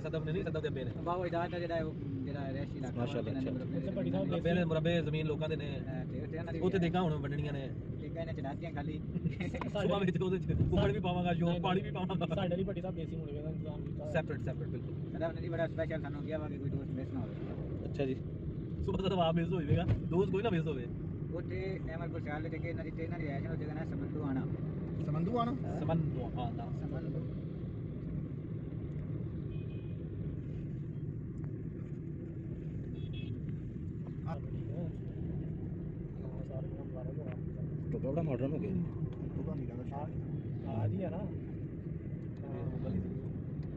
ਸਦਬ ਨੇ ਨਹੀਂ ਸਦਬ ਦੇ ਅੱਬੇ ਨੇ ਬਾਹੋ ਇਜਾਜ਼ਤ ਜਿਹੜਾ ਰੈਸ਼ੀ ਇਲਾਕਾ ਮਾਸ਼ਾਅੱਲਾ ਅੱਬੇ ਨੇ ਮੁਰੱਬੇ ਜ਼ਮੀਨ ਲੋਕਾਂ ਦੇ ਨੇ ਉੱਥੇ ਦੇਖਾਂ ਹੁਣ ਵੰਡਣੀਆਂ ਨੇ ਦੇਖਾਂ ਇਹਨੇ ਚੜਾਤੀਆਂ ਖਾਲੀ ਸੁਬਾ ਵਿੱਚ ਉਹਦੇ ਚ ਕੁੱਕੜ ਵੀ ਪਾਵਾਂਗਾ ਜੋ ਪਾਣੀ ਵੀ ਪਾਵਾਂਗਾ ਸਾਡੇ ਲਈ ਭੱਟੀ ਸਾਹਿਬ ਦੇਸੀ ਮੁਰਗੇ ਦਾ ਇੰਤਜ਼ਾਮ ਕੀਤਾ ਸੈਪਰੇਟ ਬਿਲਕੁਲ ਸਦਾ ਨੇ ਬੜਾ ਸਪੈਸ਼ਲ ਸਾਨੂੰ ਕਿਹਾ ਵਾ ਕਿ ਕੋਈ ਦੋਸਤ ਮਿਸ ਨਾ ਹੋਵੇ ਅੱਛਾ ਜੀ ਸੁਬਾ ਦਾ ਆਪ ਮਿਸ ਹੋਵੇਗਾ ਦੋਸਤ ਕੋਈ ਨਾ ਮਿਸ ਹੋਵੇ ਉੱਥੇ ਅਹਿਮਦ ਖੁਸ਼ਹਾਲ ਦੇ ਕੇ ਇਹਨਾਂ ਦੀ ਟ੍ਰੇਨਰ ਆਇਆ ਸੀ ਉਹ ਜਗ੍ਹਾ ਨਾ ਸਮੰਦੂ ਆਣਾ तो बड़ा मॉडर्न हो गया आज ही है ना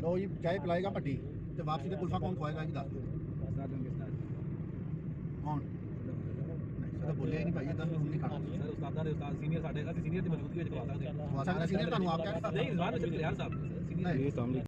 लो ये चाय पिलाएगा पट्टी तो वापसी में कुल्फा कौन खुआएगा ये दस कौन तो बोले ही नहीं भाई 10 मिनट नहीं खाना सर उस्ताद ने उस्ताद सीनियर साडे असि सीनियर ਦੀ ਮੌਜੂਦਗੀ ਵਿੱਚ ਖਵਾ ਸਕਦੇ सीनियर ਤੁਹਾਨੂੰ आप क्या नहीं बाहर में चल यार साहब सीनियर ये सामने